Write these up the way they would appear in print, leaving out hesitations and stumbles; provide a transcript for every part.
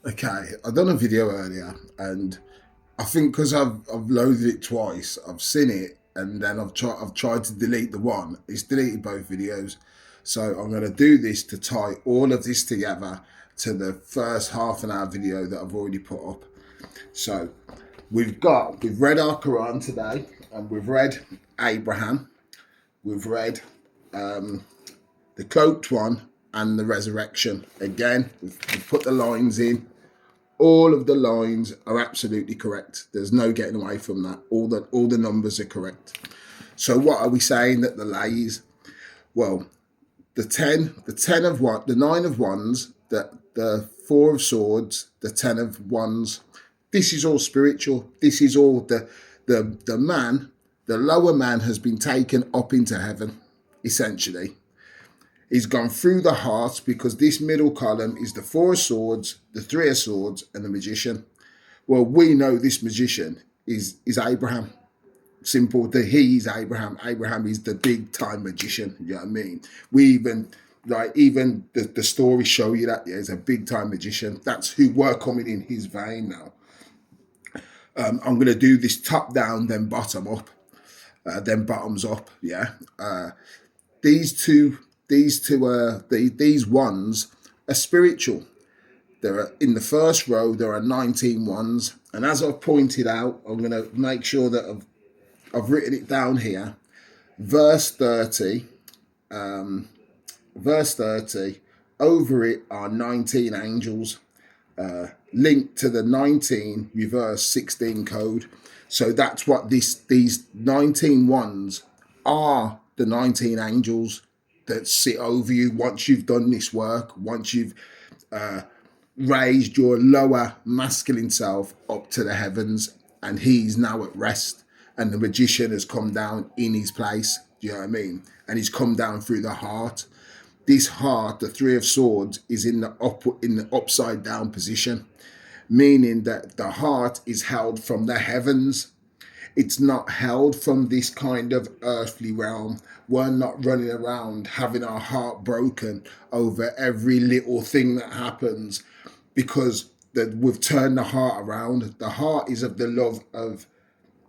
Okay, I've done a video earlier, and I think because I've loaded it twice, I've seen it, and then I've tried to delete the one. It's deleted both videos, so I'm going to do this to tie all of this together to the first half an hour video that I've already put up. So we've read our Quran today, and we've read Abraham, we've read um, the cloaked one, and the resurrection. Again, we've put the lines in. All of the lines are absolutely correct. There's no getting away from that. All the numbers are correct. So what are we saying that the lays? Well, the ten of what, the nine of wands, the four of swords, the 10 of wands. This is all spiritual. This is all the man, the lower man has been taken up into heaven, essentially. He's gone through the heart because this middle column is the four of swords, the three of swords, and the magician. Well, we know this magician is Abraham. Simple. The he is Abraham. Abraham is the big time magician. You know what I mean? We even the stories show you that he's a big time magician. That's who we're coming in his vein now. I'm going to do this top down, then bottom up, then bottoms up. Yeah. These two, these ones are spiritual. There are in the first row. There are 19 ones, and as I've pointed out, I'm going to make sure that I've written it down here. Verse 30, verse 30, over it are 19 angels linked to the 19 reverse 16 code. So that's what these 19 ones are, the 19 angels that sit over you once you've done this work, once you've raised your lower masculine self up to the heavens, and he's now at rest, and the magician has come down in his place. Do you know what I mean? And he's come down through the heart. This heart, the three of swords, is in the upside down position, meaning that the heart is held from the heavens. It's not held from this kind of earthly realm. We're not running around having our heart broken over every little thing that happens, because that we've turned the heart around. The heart is of the love of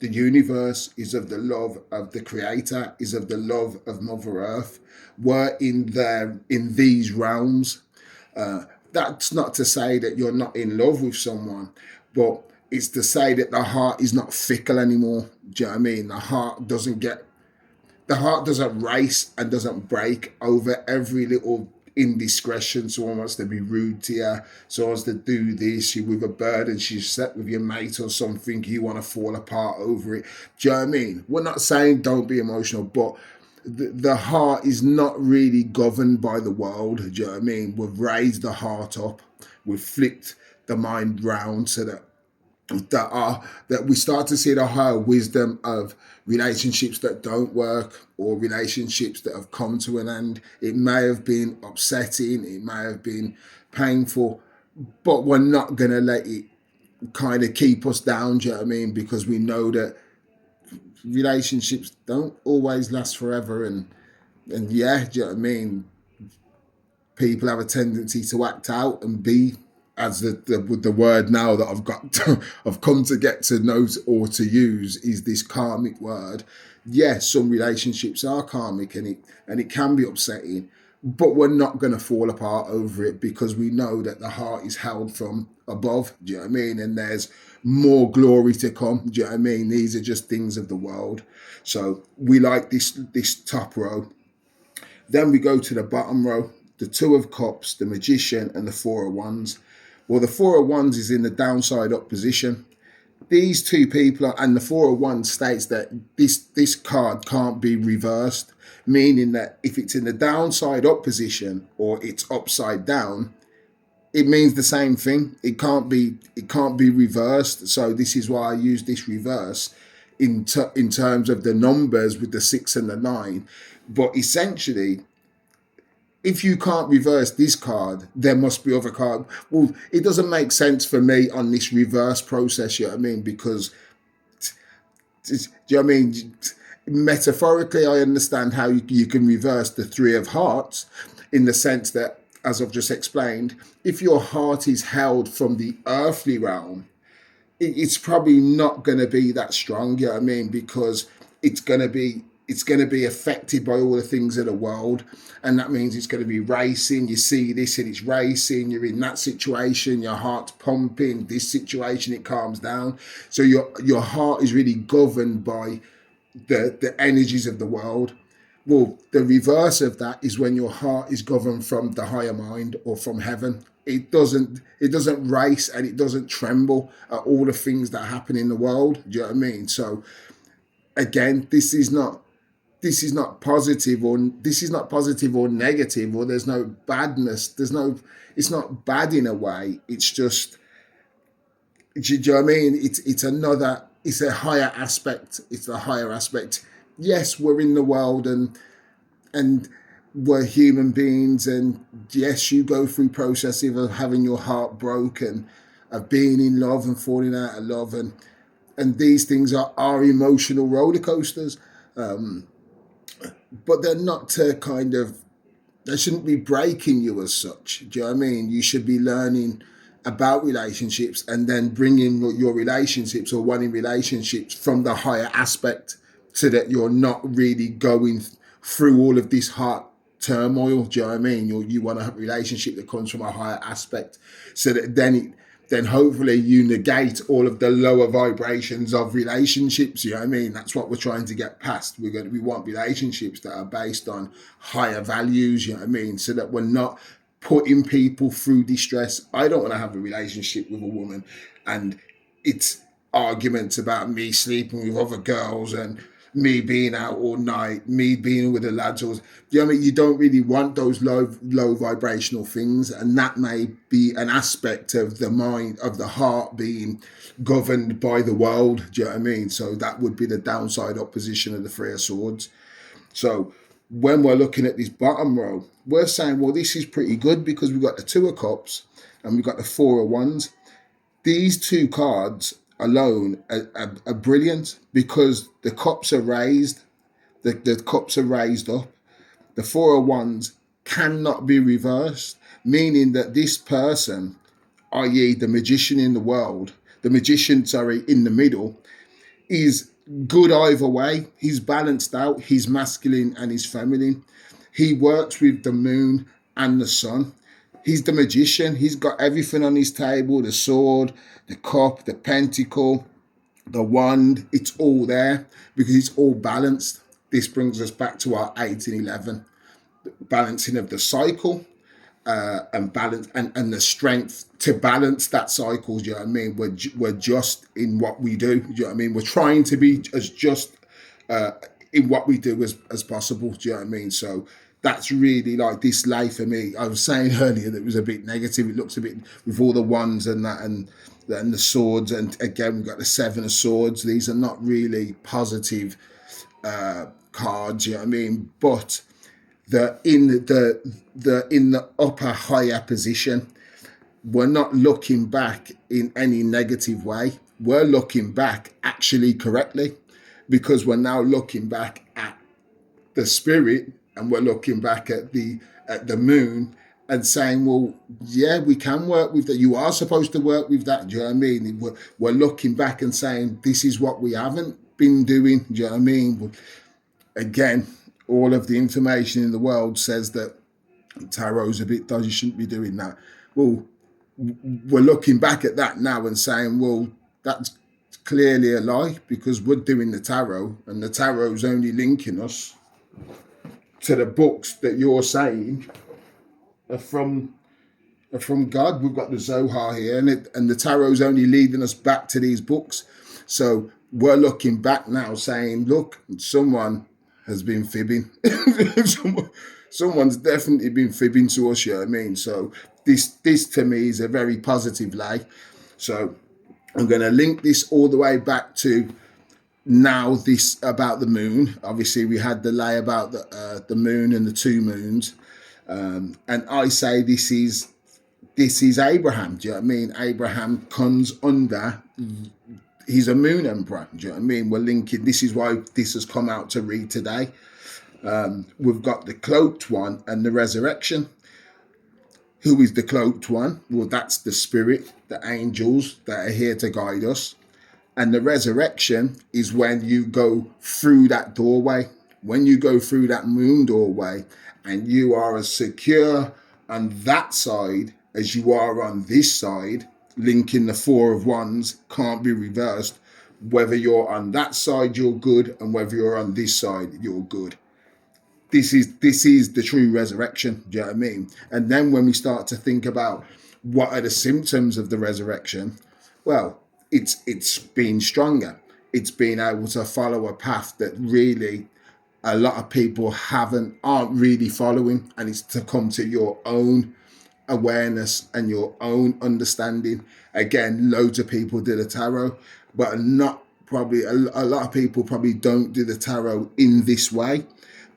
the universe, is of the love of the creator, is of the love of Mother Earth. We're in these realms. That's not to say that you're not in love with someone, but it's to say that the heart is not fickle anymore. Do you know what I mean? The heart doesn't race and doesn't break over every little indiscretion. Someone wants to be rude to you, someone wants to do this, you with a bird and she's set with your mate or something, you want to fall apart over it. Do you know what I mean? We're not saying don't be emotional, but the heart is not really governed by the world. Do you know what I mean? We've raised the heart up, we've flipped the mind round so that we start to see the higher wisdom of relationships that don't work, or relationships that have come to an end. It may have been upsetting, it may have been painful, but we're not going to let it kind of keep us down. Do you know what I mean? Because we know that relationships don't always last forever, and yeah, do you know what I mean? People have a tendency to act out and be, as the word now that I've come to get to know or to use, is this karmic word. Yes, some relationships are karmic, and it can be upsetting, but we're not going to fall apart over it, because we know that the heart is held from above. Do you know what I mean? And there's more glory to come. Do you know what I mean? These are just things of the world. So we like this top row. Then we go to the bottom row, the Two of Cups, the Magician, and the Four of Wands. Well, the Four of Wands is in the downside up position. These two people and the Four of Wands states that this card can't be reversed, meaning that if it's in the downside up position or it's upside down, it means the same thing. It can't be reversed. So this is why I use this reverse in terms of the numbers with the 6 and the 9. But essentially, if you can't reverse this card, there must be other card. Well, it doesn't make sense for me on this reverse process. You know what I mean? Because do you know what I mean? Metaphorically, I understand how you can reverse the Three of Hearts, in the sense that as I've just explained, if your heart is held from the earthly realm, it's probably not going to be that strong. You know what I mean? Because it's going to be affected by all the things of the world, and that means it's going to be racing. You see this and it's racing. You're in that situation, your heart's pumping. This situation, it calms down. So your heart is really governed by the energies of the world. Well, the reverse of that is when your heart is governed from the higher mind or from heaven. It doesn't race and it doesn't tremble at all the things that happen in the world. Do you know what I mean? So again, this is not positive or negative, or there's no badness. It's not bad in a way. It's just, do you know what I mean? It's a higher aspect. It's the higher aspect. Yes, we're in the world, and we're human beings, and yes, you go through processes of having your heart broken, of being in love and falling out of love, and these things are emotional roller coasters, but they're not to kind of, they shouldn't be breaking you as such. Do you know what I mean? You should be learning about relationships and then bringing your relationships or wanting relationships from the higher aspect, so that you're not really going through all of this heart turmoil. Do you know what I mean? You want to have a relationship that comes from a higher aspect, so that then hopefully you negate all of the lower vibrations of relationships. You know what I mean? That's what we're trying to get past. We want relationships that are based on higher values. You know what I mean? So that we're not putting people through distress. I don't want to have a relationship with a woman and it's arguments about me sleeping with other girls and me being out all night, me being with the lads. Or, you know what I mean? You don't really want those low vibrational things, and that may be an aspect of the mind, of the heart being governed by the world. Do you know what I mean? So that would be the downside opposition of the Three of Swords. So when we're looking at this bottom row, we're saying, well, this is pretty good because we've got the Two of Cups and we've got the Four of Wands. These two cards alone are brilliant because the cups are raised, the cups are raised up. The Four of Wands cannot be reversed, meaning that this person, i.e. the magician in the world, the magician, sorry, in the middle, is good either way. He's balanced out, he's masculine and he's feminine. He works with the moon and the sun. He's the magician. He's got everything on his table, the sword, the cup, the pentacle, the wand. It's all there because it's all balanced. This brings us back to our 1811. Balancing of the cycle, and balance and the strength to balance that cycle. Do you know what I mean? We're just in what we do. Do you know what I mean? We're trying to be as just in what we do as possible. Do you know what I mean? So that's really like this life for me. I was saying earlier that it was a bit negative. It looks a bit with all the wands and that and the swords. And again, we've got the Seven of Swords. These are not really positive cards. You know what I mean? But in the upper higher position, we're not looking back in any negative way. We're looking back actually correctly, because we're now looking back at the spirit and we're looking back at the moon and saying, well, yeah, we can work with that. You are supposed to work with that. Do you know what I mean? We're looking back and saying, this is what we haven't been doing. Do you know what I mean? Again, all of the information in the world says that tarot's a bit dodgy, you shouldn't be doing that. Well, we're looking back at that now and saying, well, that's clearly a lie, because we're doing the tarot and the tarot's only linking us to the books that you're saying are from God. We've got the Zohar here, and the tarot's only leading us back to these books. So we're looking back now saying, look, someone has been fibbing. Someone's definitely been fibbing to us, you know what I mean? So this to me is a very positive lay. So I'm going to link this all the way back to now, this about the moon. Obviously, we had the lay about the moon and the two moons. And I say this is Abraham. Do you know what I mean? Abraham comes under, he's a moon emperor. Do you know what I mean? We're linking, this is why this has come out to read today. We've got the cloaked one and the resurrection. Who is the cloaked one? Well, that's the spirit, the angels that are here to guide us. And the resurrection is when you go through that doorway, when you go through that moon doorway, and you are as secure on that side as you are on this side, linking the four of wands, can't be reversed. Whether you're on that side, you're good, and whether you're on this side, you're good. This is the true resurrection. Do you know what I mean? And then when we start to think about what are the symptoms of the resurrection, well, it's being stronger. It's being able to follow a path that really a lot of people aren't really following, and it's to come to your own awareness and your own understanding. Again, loads of people do the tarot, but not probably a lot of people probably don't do the tarot in this way.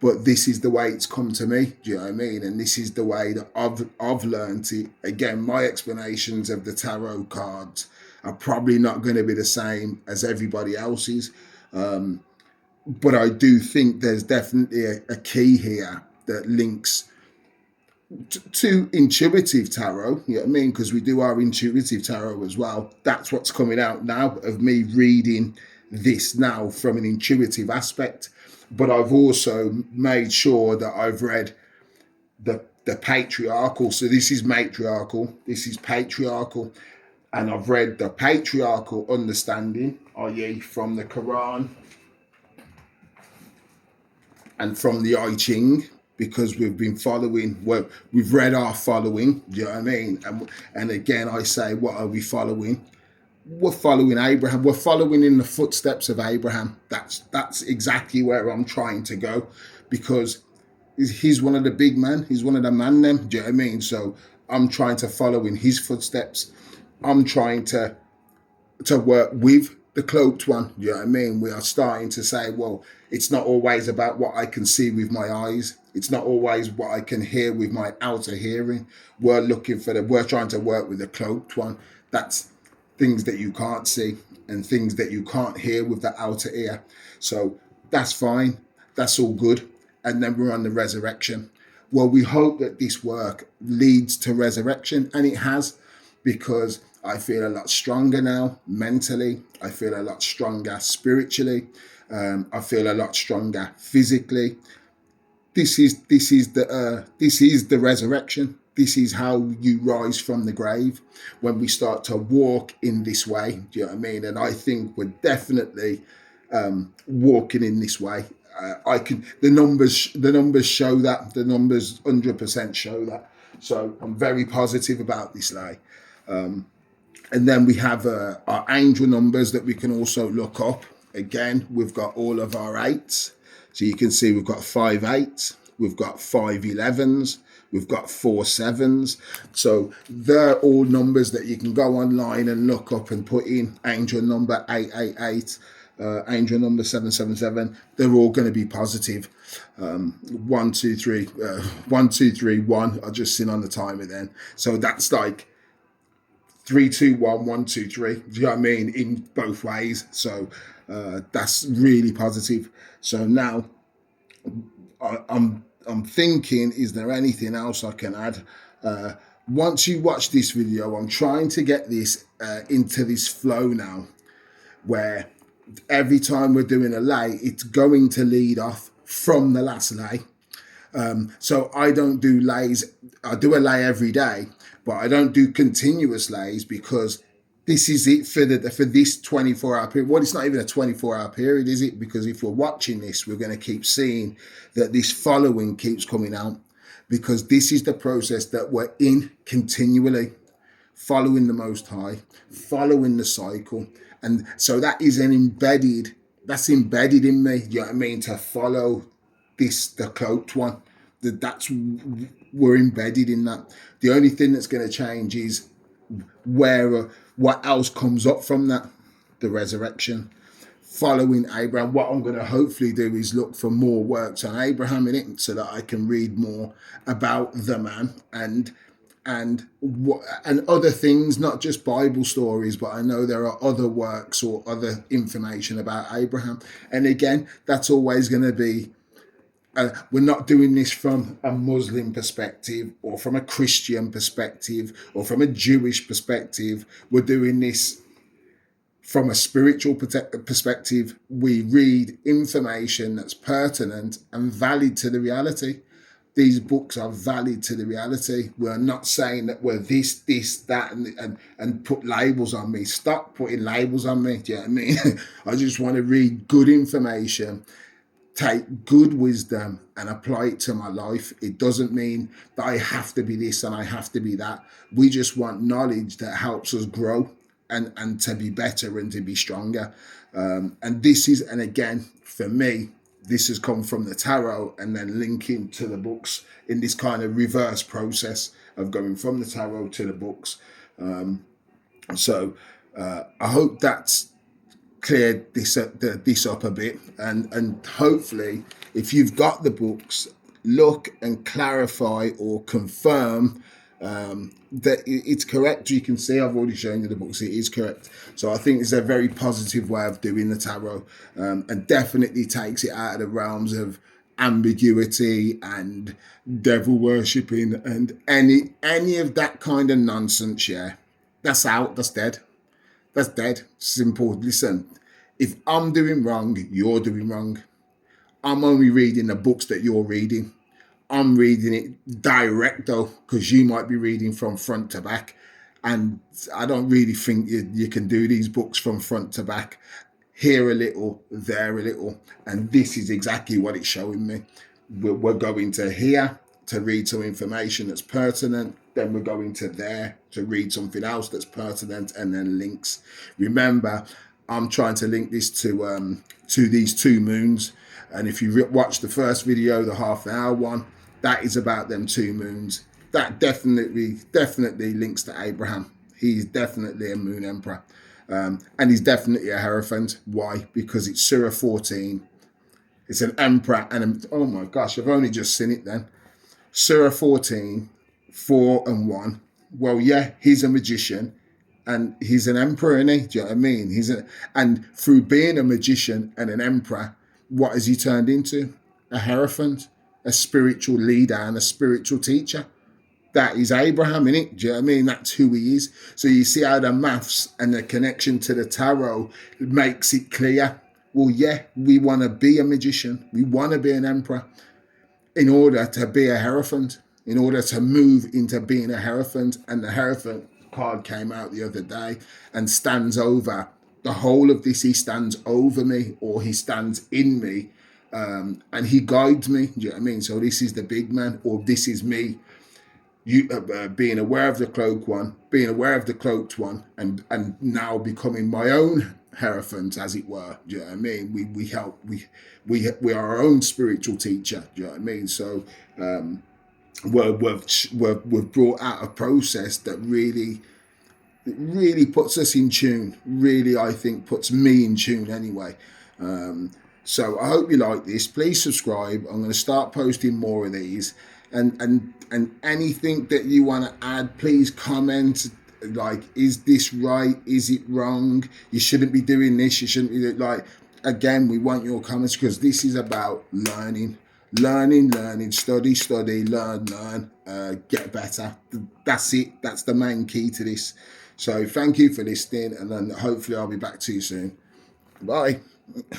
But this is the way it's come to me. Do you know what I mean? And this is the way that I've learned it. Again, my explanations of the tarot cards are probably not going to be the same as everybody else's. But I do think there's definitely a key here that links to intuitive tarot, you know what I mean? Because we do our intuitive tarot as well. That's what's coming out now of me reading this now from an intuitive aspect. But I've also made sure that I've read the patriarchal. So this is matriarchal, this is patriarchal. And I've read the patriarchal understanding, i.e. from the Quran and from the I Ching, because we've been following, well, we've read our following, do you know what I mean? And again, I say, what are we following? We're following Abraham. We're following in the footsteps of Abraham. That's exactly where I'm trying to go, because he's one of the big men. He's one of the man them, do you know what I mean? So I'm trying to follow in his footsteps. I'm trying to work with the cloaked one, you know what I mean? We are starting to say, well, it's not always about what I can see with my eyes. It's not always what I can hear with my outer hearing. We're trying to work with the cloaked one. That's things that you can't see and things that you can't hear with the outer ear. So that's fine. That's all good. And then we're on the resurrection. Well, we hope that this work leads to resurrection, and it has, because I feel a lot stronger now mentally. I feel a lot stronger spiritually. I feel a lot stronger physically. This is the resurrection. This is how you rise from the grave, when we start to walk in this way. Do you know what I mean? And I think we're definitely walking in this way. The numbers show that. The numbers 100% show that. So I'm very positive about this lay. And then we have our angel numbers that we can also look up. Again, we've got all of our eights. So you can see we've got 5 8s, we've got 5 11s, we've got 4 7s. So they're all numbers that you can go online and look up and put in angel number 888, angel number 777. They're all going to be positive. 1 2 3 1 2 3 1. I'll just sit on the timer then. So that's like 3 2 1 1 2 3. Do you know what I mean? In both ways. So that's really positive. So now I'm thinking, is there anything else I can add? Once you watch this video, I'm trying to get this into this flow now, where every time we're doing a lay, it's going to lead off from the last lay. So I don't do lays. I do a lay every day, but I don't do continuous lays, because this is it for this 24-hour period. Well, it's not even a 24-hour period, is it? Because if we're watching this, we're going to keep seeing that this following keeps coming out, because this is the process that we're in continually, following the Most High, following the cycle. And so that's embedded in me, you know what I mean, to follow the cloaked one. We're embedded in that. The only thing that's going to change is what else comes up from that, the resurrection, following Abraham. What I'm going to hopefully do is look for more works on Abraham in it, so that I can read more about the man and other things, not just Bible stories, but I know there are other works or other information about Abraham. And again, that's always going to be we're not doing this from a Muslim perspective or from a Christian perspective or from a Jewish perspective. We're doing this from a spiritual perspective. We read information that's pertinent and valid to the reality. These books are valid to the reality. We're not saying that we're this, that, and put labels on me. Stop putting labels on me. Do you know what I mean? I just want to read good information, take good wisdom and apply it to my life. It doesn't mean that I have to be this and I have to be that. We just want knowledge that helps us grow and to be better and to be stronger. And this is, and again, for me, this has come from the tarot and then linking to the books in this kind of reverse process of going from the tarot to the books. So I hope that's cleared this up a bit, and hopefully if you've got the books, look and clarify or confirm that it's correct. You can see I've already shown you the books, it is correct. So I think it's a very positive way of doing the tarot, and definitely takes it out of the realms of ambiguity and devil worshipping and any of that kind of nonsense. Yeah, that's out, that's dead. That's dead. Simple. Listen, if I'm doing wrong, you're doing wrong. I'm only reading the books that you're reading. I'm reading it direct though, because you might be reading from front to back. And I don't really think you can do these books from front to back. Here a little, there a little. And this is exactly what it's showing me. We're going to here to read some information that's pertinent. Then we're going to there to read something else that's pertinent, and then links. Remember, I'm trying to link this to these two moons. And if you watch the first video, the half-hour one, that is about them two moons. That definitely links to Abraham. He's definitely a moon emperor. And he's definitely a Hierophant. Why? Because it's Surah 14. It's an emperor and oh my gosh, I've only just seen it then. Surah 14, 4 and 1. Well, yeah, he's a magician and he's an emperor, isn't he? Do you know what I mean? And through being a magician and an emperor, what has he turned into? A Hierophant, a spiritual leader and a spiritual teacher. That is Abraham, innit? Do you know what I mean? That's who he is. So you see how the maths and the connection to the tarot makes it clear. Well, yeah, we want to be a magician. We want to be an emperor in order to be a Hierophant, in order to move into being a Hierophant. And the Hierophant card came out the other day and stands over the whole of this. He stands over me, or he stands in me, and he guides me. Do you know what I mean? So this is the big man, or this is me. You being aware of the cloaked one, being aware of the cloaked one, and now becoming my own Hierophant, as it were. Do you know what I mean? We help. We are our own spiritual teacher. Do you know what I mean? So we've brought out a process that really puts us in tune. Really, I think puts me in tune anyway. So I hope you like this. Please subscribe. I'm going to start posting more of these. And anything that you want to add, please comment. Like, is this right? Is it wrong? You shouldn't be doing this. You shouldn't be like. Again, we want your comments, because this is about learning, study, learn, get better. That's it. That's the main key to this. So thank you for listening, and then hopefully I'll be back to you soon. Bye.